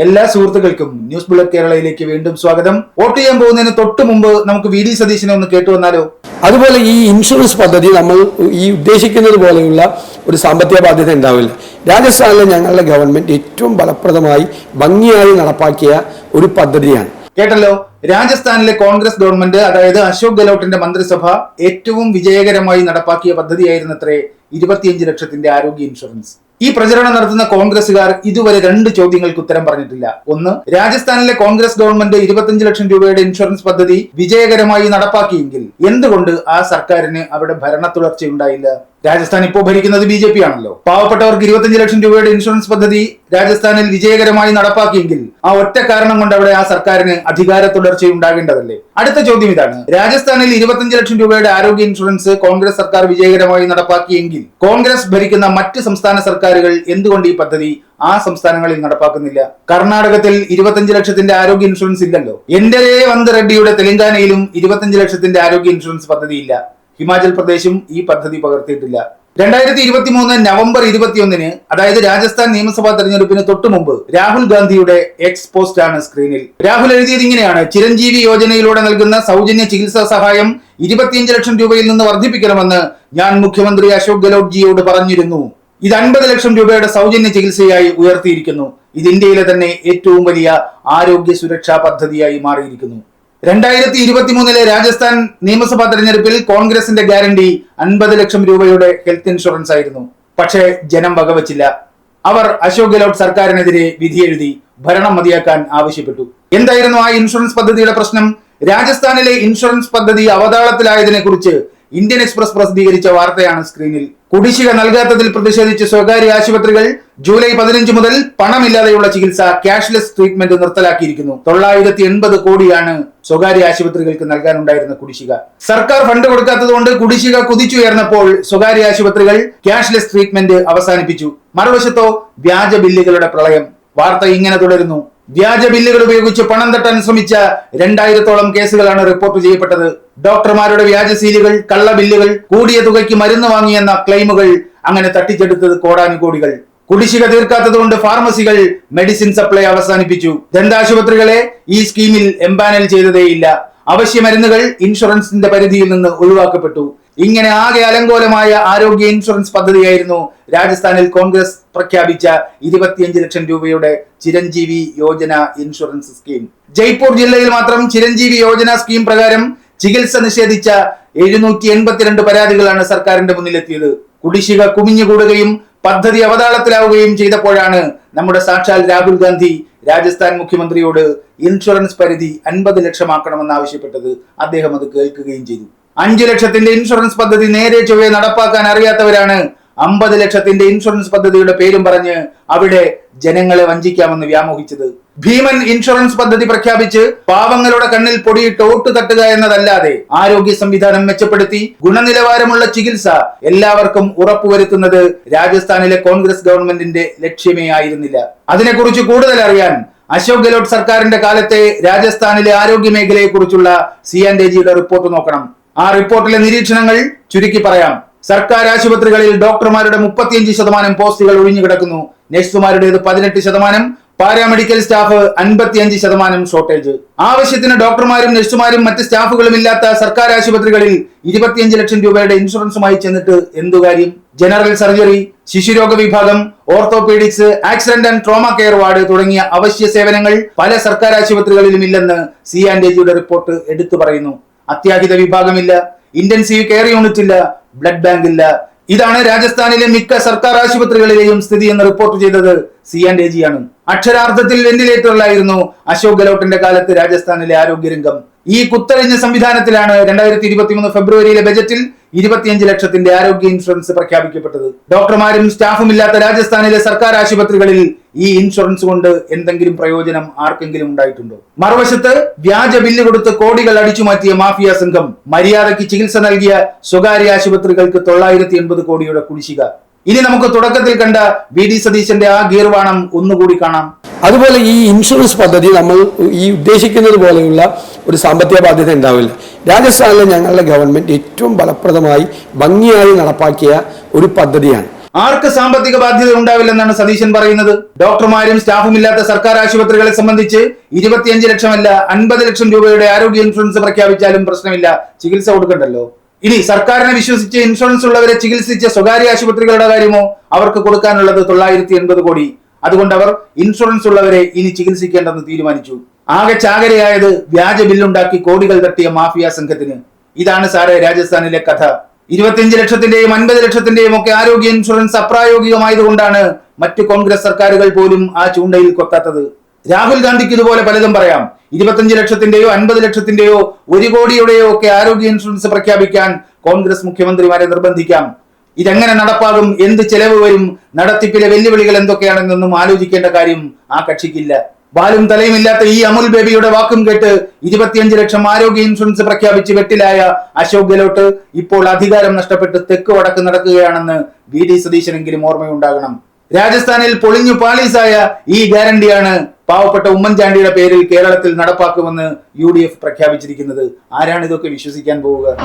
എല്ലാ സുഹൃത്തുക്കൾക്കും news bullet കേരളയിലേക്ക് വീണ്ടും സ്വാഗതം. വോട്ട് ചെയ്യാൻ പോകുന്നതിന് തൊട്ട് മുമ്പ് നമുക്ക് വി ഡി സതീശനെ ഒന്ന് കേട്ടു വന്നാലോ? അതുപോലെ ഈ ഇൻഷുറൻസ് പദ്ധതി നമ്മൾ ഈ ഉദ്ദേശിക്കുന്നത് പോലെയുള്ള ഒരു സാമ്പത്തിക ബാധ്യത ഉണ്ടാവില്ല. രാജസ്ഥാനിലെ ഞങ്ങളുടെ ഗവൺമെന്റ് ഏറ്റവും ഫലപ്രദമായി ഭംഗിയായി നടപ്പാക്കിയ ഒരു പദ്ധതിയാണ്. കേട്ടല്ലോ, രാജസ്ഥാനിലെ കോൺഗ്രസ് ഗവൺമെന്റ്, അതായത് അശോക് ഗെഹ്ലോട്ടിന്റെ മന്ത്രിസഭ ഏറ്റവും വിജയകരമായി നടപ്പാക്കിയ പദ്ധതിയായിരുന്നത്രേ 25 ലക്ഷത്തിന്റെ ആരോഗ്യ ഇൻഷുറൻസ്. ഈ പ്രചരണം നടത്തുന്ന കോൺഗ്രസുകാർ ഇതുവരെ 2 ചോദ്യങ്ങൾക്ക് ഉത്തരം പറഞ്ഞിട്ടില്ല. ഒന്ന്, രാജസ്ഥാനിലെ കോൺഗ്രസ് ഗവൺമെന്റ് 25 ലക്ഷം രൂപയുടെ ഇൻഷുറൻസ് പദ്ധതി വിജയകരമായി നടപ്പാക്കിയെങ്കിൽ എന്തുകൊണ്ട് ആ സർക്കാരിന് അവിടെ ഭരണ തുടർച്ചയുണ്ടായില്ല? രാജസ്ഥാൻ ഇപ്പോൾ ഭരിക്കുന്നത് BJP ആണല്ലോ. പാവപ്പെട്ടവർക്ക് 25 ലക്ഷം രൂപയുടെ ഇൻഷുറൻസ് പദ്ധതി രാജസ്ഥാനിൽ വിജയകരമായി നടപ്പാക്കിയെങ്കിൽ ആ ഒറ്റ കാരണം കൊണ്ട് അവിടെ ആ സർക്കാരിന് അധികാര തുടർച്ചയുണ്ടാകേണ്ടതല്ലേ? അടുത്ത ചോദ്യം ഇതാണ്: രാജസ്ഥാനിൽ 25 ലക്ഷം രൂപയുടെ ആരോഗ്യ ഇൻഷുറൻസ് കോൺഗ്രസ് സർക്കാർ വിജയകരമായി നടപ്പാക്കിയെങ്കിൽ കോൺഗ്രസ് ഭരിക്കുന്ന മറ്റ് സംസ്ഥാന സർക്കാരുകൾ എന്തുകൊണ്ട് ഈ പദ്ധതി ആ സംസ്ഥാനങ്ങളിൽ നടപ്പാക്കുന്നില്ല? കർണാടകത്തിൽ 25 ലക്ഷത്തിന്റെ ആരോഗ്യ ഇൻഷുറൻസ് ഇല്ലല്ലോ. എൻഡരേ വന്ത് റെഡ്ഡിയുടെ തെലങ്കാനയിലും 25 ലക്ഷത്തിന്റെ ആരോഗ്യ ഇൻഷുറൻസ് പദ്ധതി ഇല്ല. ഹിമാചൽ പ്രദേശും ഈ പദ്ധതി പകർത്തിയിട്ടില്ല. 2023 നവംബർ 21-ന്, അതായത് രാജസ്ഥാൻ നിയമസഭാ തെരഞ്ഞെടുപ്പിന് തൊട്ടു മുമ്പ്, രാഹുൽ ഗാന്ധിയുടെ എക്സ് പോസ്റ്റ് ആണ് സ്ക്രീനിൽ. രാഹുൽ എഴുതിയത് ഇങ്ങനെയാണ്: ചിരഞ്ജീവി യോജനയിലൂടെ നൽകുന്ന സൗജന്യ ചികിത്സാ സഹായം 25 ലക്ഷം രൂപയിൽ നിന്ന് വർദ്ധിപ്പിക്കണമെന്ന് ഞാൻ മുഖ്യമന്ത്രി അശോക് ഗെഹ്ലോട്ട് ജിയോട് പറഞ്ഞിരുന്നു. ഇത് 50 ലക്ഷം രൂപയുടെ സൗജന്യ ചികിത്സയായി ഉയർത്തിയിരിക്കുന്നു. ഇത് ഇന്ത്യയിലെ തന്നെ ഏറ്റവും വലിയ ആരോഗ്യ സുരക്ഷാ പദ്ധതിയായി മാറിയിരിക്കുന്നു. 2023 രാജസ്ഥാൻ നിയമസഭാ തെരഞ്ഞെടുപ്പിൽ കോൺഗ്രസിന്റെ ഗ്യാരണ്ടി 50 ലക്ഷം രൂപയുടെ ഹെൽത്ത് ഇൻഷുറൻസ് ആയിരുന്നു. പക്ഷേ ജനം വകവച്ചില്ല. അവർ അശോക് ഗെഹ്ലോട്ട് സർക്കാരിനെതിരെ വിധിയെഴുതി ഭരണം മതിയാക്കാൻ ആവശ്യപ്പെട്ടു. എന്തായിരുന്നു ആ ഇൻഷുറൻസ് പദ്ധതിയുടെ പ്രശ്നം? രാജസ്ഥാനിലെ ഇൻഷുറൻസ് പദ്ധതി അവതാളത്തിലായതിനെ കുറിച്ച് ഇന്ത്യൻ എക്സ്പ്രസ് പ്രസിദ്ധീകരിച്ച വാർത്തയാണ് സ്ക്രീനിൽ. കുടിശ്ശിക നൽകാത്തതിൽ പ്രതിഷേധിച്ച് സ്വകാര്യ ആശുപത്രികൾ ജൂലൈ 15 മുതൽ പണമില്ലാതെയുള്ള ചികിത്സ, ക്യാഷ്ലെസ് ട്രീറ്റ്മെന്റ് നിർത്തലാക്കിയിരിക്കുന്നു. 980 കോടിയാണ് സ്വകാര്യ ആശുപത്രികൾക്ക് നൽകാനുണ്ടായിരുന്ന കുടിശ്ശിക. സർക്കാർ ഫണ്ട് കൊടുക്കാത്തതുകൊണ്ട് കുടിശ്ശിക കുതിച്ചുയർന്നപ്പോൾ സ്വകാര്യ ആശുപത്രികൾ ക്യാഷ്ലെസ് ട്രീറ്റ്മെന്റ് അവസാനിപ്പിച്ചു. മറുവശത്തോ വ്യാജ ബില്ലുകളുടെ പ്രളയം. വാർത്ത ഇങ്ങനെ തുടരുന്നു: വ്യാജ ബില്ലുകൾ ഉപയോഗിച്ച് പണം തട്ടാൻ ശ്രമിച്ച 2000-ഓളം കേസുകളാണ് റിപ്പോർട്ട് ചെയ്യപ്പെട്ടത്. ഡോക്ടർമാരുടെ വ്യാജ സീലുകൾ, കള്ള ബില്ലുകൾ, കൂടിയ തുകയ്ക്ക് മരുന്ന് വാങ്ങിയെന്ന ക്ലെയിമുകൾ, അങ്ങനെ തട്ടിച്ചെടുത്തത് കോടാനുകോടികൾ. കുടിശ്ശിക തീർക്കാത്തതുകൊണ്ട് ഫാർമസികൾ മെഡിസിൻ സപ്ലൈ അവസാനിപ്പിച്ചു. ദന്താശുപത്രികളെ ഈ സ്കീമിൽ എംപാനൽ ചെയ്തതേയില്ല. അവശ്യ മരുന്നുകൾ ഇൻഷുറൻസിന്റെ പരിധിയിൽ നിന്ന് ഒഴിവാക്കപ്പെട്ടു. ഇങ്ങനെ ആകെ അലങ്കോലമായ ആരോഗ്യ ഇൻഷുറൻസ് പദ്ധതിയായിരുന്നു രാജസ്ഥാനിൽ കോൺഗ്രസ് പ്രഖ്യാപിച്ച 25 ലക്ഷം രൂപയുടെ ചിരഞ്ജീവി യോജന ഇൻഷുറൻസ് സ്കീം. ജയ്പൂർ ജില്ലയിൽ മാത്രം ചിരഞ്ജീവി യോജന സ്കീം പ്രകാരം ചികിത്സ നിഷേധിച്ച 782 പരാതികളാണ് സർക്കാരിന്റെ മുന്നിലെത്തിയത്. കുടിശ്ശിക കുമിഞ്ഞുകൂടുകയും പദ്ധതി അവതാളത്തിലാവുകയും ചെയ്തപ്പോഴാണ് നമ്മുടെ സാക്ഷാൽ രാഹുൽ ഗാന്ധി രാജസ്ഥാൻ മുഖ്യമന്ത്രിയോട് ഇൻഷുറൻസ് പരിധി 50 ലക്ഷമാക്കണമെന്ന് ആവശ്യപ്പെട്ടത്. അദ്ദേഹം അത് കേൾക്കുകയും ചെയ്തു. 5 ലക്ഷത്തിന്റെ ഇൻഷുറൻസ് പദ്ധതി നേരെ ചൊവ്വേ നടപ്പാക്കാൻ അറിയാത്തവരാണ് 50 ലക്ഷത്തിന്റെ ഇൻഷുറൻസ് പദ്ധതിയുടെ പേരും പറഞ്ഞ് അവിടെ ജനങ്ങളെ വഞ്ചിക്കാമെന്ന് വ്യാമോഹിച്ചത്. ഭീമൻ ഇൻഷുറൻസ് പദ്ധതി പ്രഖ്യാപിച്ച് പാവങ്ങളുടെ കണ്ണിൽ പൊടിയിട്ട് വോട്ട് തട്ടുക എന്നതല്ലാതെ ആരോഗ്യ സംവിധാനം മെച്ചപ്പെടുത്തി ഗുണനിലവാരമുള്ള ചികിത്സ എല്ലാവർക്കും ഉറപ്പുവരുത്തുന്നത് രാജസ്ഥാനിലെ കോൺഗ്രസ് ഗവൺമെന്റിന്റെ ലക്ഷ്യമേ ആയിരുന്നില്ല. അതിനെക്കുറിച്ച് കൂടുതൽ അറിയാൻ അശോക് ഗെഹ്ലോട്ട് സർക്കാരിന്റെ കാലത്തെ രാജസ്ഥാനിലെ ആരോഗ്യ മേഖലയെ കുറിച്ചുള്ള CNAGയുടെ റിപ്പോർട്ട് നോക്കണം. ആ റിപ്പോർട്ടിലെ നിരീക്ഷണങ്ങൾ ചുരുക്കി പറയാം. സർക്കാർ ആശുപത്രികളിൽ ഡോക്ടർമാരുടെ 35% പോസ്റ്റുകൾ ഒഴിഞ്ഞുകിടക്കുന്നു. നഴ്സുമാരുടേത് 18%, പാരാമെഡിക്കൽ സ്റ്റാഫ് 55% ഷോർട്ടേജ്. ആവശ്യത്തിന് ഡോക്ടർമാരും നഴ്സുമാരും മറ്റ് സ്റ്റാഫുകളും ഇല്ലാത്ത സർക്കാർ ആശുപത്രികളിൽ 25 ലക്ഷം രൂപയുടെ ഇൻഷുറൻസുമായി ചെന്നിട്ട് എന്തു കാര്യം? ജനറൽ സർജറി, ശിശുരോഗ വിഭാഗം, orthopaedics, accident and trauma care ward തുടങ്ങിയ അവശ്യ സേവനങ്ങൾ പല സർക്കാർ ആശുപത്രികളിലും ഇല്ലെന്ന് CNAGയുടെ റിപ്പോർട്ട് എടുത്തു പറയുന്നു. അത്യാഹിത വിഭാഗമില്ല, ഇന്റൻസീവ് കെയർ യൂണിറ്റ് ഇല്ല, ബ്ലഡ് ബാങ്ക് ഇല്ല. ഇതാണ് രാജസ്ഥാനിലെ മിക്ക സർക്കാർ ആശുപത്രികളിലെയും സ്ഥിതി എന്ന് റിപ്പോർട്ട് ചെയ്തത് CNAG ആണ്. അക്ഷരാർത്ഥത്തിൽ വെന്റിലേറ്ററിലായിരുന്നു അശോക് ഗെഹ്ലോട്ടിന്റെ കാലത്ത് രാജസ്ഥാനിലെ ആരോഗ്യരംഗം. ഈ കുത്തഴിഞ്ഞ സംവിധാനത്തിലാണ് 2023 ഫെബ്രുവരിയിലെ ബജറ്റിൽ 25 ലക്ഷത്തിന്റെ ആരോഗ്യ ഇൻഷുറൻസ് പ്രഖ്യാപിക്കപ്പെട്ടത്. ഡോക്ടർമാരും സ്റ്റാഫും ഇല്ലാത്ത രാജസ്ഥാനിലെ സർക്കാർ ആശുപത്രികളിൽ ഈ ഇൻഷുറൻസ് കൊണ്ട് എന്തെങ്കിലും പ്രയോജനം ആർക്കെങ്കിലും ഉണ്ടായിട്ടുണ്ടോ? മറുവശത്ത് വ്യാജ ബില്ല് കൊടുത്ത് കോടികൾ അടിച്ചുമാറ്റിയ മാഫിയ സംഘം മര്യാദയ്ക്ക് ചികിത്സ നൽകിയ സ്വകാര്യ ആശുപത്രികൾക്ക് 980 കോടിയുടെ കുടിശ്ശിക. ഇനി നമുക്ക് തുടക്കത്തിൽ കണ്ട വി ഡി സതീശന്റെ ആ ഗീർവാണം ഒന്നുകൂടി കാണാം. അതുപോലെ ഈ ഇൻഷുറൻസ് പദ്ധതി നമ്മൾ ഈ ഉദ്ദേശിക്കുന്നത് പോലെയുള്ള ഒരു സാമ്പത്തിക ബാധ്യത ഉണ്ടാവില്ല. രാജസ്ഥാനിലെ ഞങ്ങളുടെ ഗവൺമെന്റ് ഏറ്റവും ഫലപ്രദമായി ഭംഗിയായി നടപ്പാക്കിയ ഒരു പദ്ധതിയാണ്. ആർക്ക് സാമ്പത്തിക ബാധ്യത ഉണ്ടാവില്ലെന്നാണ് സതീശൻ പറയുന്നത്? ഡോക്ടർമാരും സ്റ്റാഫും ഇല്ലാത്ത സർക്കാർ ആശുപത്രികളെ സംബന്ധിച്ച് 25 ലക്ഷമല്ല 50 ലക്ഷം രൂപയുടെ ആരോഗ്യ ഇൻഷുറൻസ് പ്രഖ്യാപിച്ചാലും പ്രശ്നമില്ല, ചികിത്സ കൊടുക്കണ്ടല്ലോ. ഇനി സർക്കാരിനെ വിശ്വസിച്ച് ഇൻഷുറൻസ് ഉള്ളവരെ ചികിത്സിച്ച സ്വകാര്യ ആശുപത്രികളുടെ കാര്യമോ? അവർക്ക് കൊടുക്കാനുള്ളത് 980 കോടി. അതുകൊണ്ട് അവർ ഇൻഷുറൻസ് ഉള്ളവരെ ഇനി ചികിത്സിക്കേണ്ടെന്ന് തീരുമാനിച്ചു. ആകെ ചാകരയായത് വ്യാജ ബില്ലുണ്ടാക്കി കോടികൾ തട്ടിയ മാഫിയ സംഘത്തിന്. ഇതാണ് സാറേ രാജസ്ഥാനിലെ കഥ. 25 ലക്ഷത്തിന്റെയും 50 ലക്ഷത്തിന്റെയും ഒക്കെ ആരോഗ്യ ഇൻഷുറൻസ് അപ്രായോഗികമായതുകൊണ്ടാണ് മറ്റു കോൺഗ്രസ് സർക്കാരുകൾ പോലും ആ ചൂണ്ടയിൽ കൊത്താത്തത്. രാഹുൽ ഗാന്ധിക്ക് ഇതുപോലെ പലതും പറയാം. 25 ലക്ഷത്തിന്റെയോ 50 ലക്ഷത്തിന്റെയോ 1 കോടിയുടെയോ ഒക്കെ ആരോഗ്യ ഇൻഷുറൻസ് പ്രഖ്യാപിക്കാൻ കോൺഗ്രസ് മുഖ്യമന്ത്രിമാരെ നിർബന്ധിക്കാം. ഇതെങ്ങനെ നടപ്പാകും, എന്ത് ചെലവ് വരും, നടത്തിപ്പിലെ വെല്ലുവിളികൾ എന്തൊക്കെയാണെന്നൊന്നും ആലോചിക്കേണ്ട കാര്യം ആ കക്ഷിക്കില്ല. ബാലും തലയും ഇല്ലാത്ത ഈ അമുൽ ബേബിയുടെ വാക്കും കേട്ട് 25 ലക്ഷം ആരോഗ്യ ഇൻഷുറൻസ് പ്രഖ്യാപിച്ച് വെട്ടിലായ അശോക് ഗെഹ്ലോട്ട് ഇപ്പോൾ അധികാരം നഷ്ടപ്പെട്ട് തെക്ക് വടക്ക് നടക്കുകയാണെന്ന് VD സതീശനെങ്കിലും ഓർമ്മയുണ്ടാകണം. രാജസ്ഥാനിൽ പൊളിഞ്ഞു പാളീസായ ഈ ഗ്യാരണ്ടിയാണ് പാവപ്പെട്ട ഉമ്മൻചാണ്ടിയുടെ പേരിൽ കേരളത്തിൽ നടപ്പാക്കുമെന്ന് UDF പ്രഖ്യാപിച്ചിരിക്കുന്നത്. ആരാണ് ഇതൊക്കെ വിശ്വസിക്കാൻ പോവുക?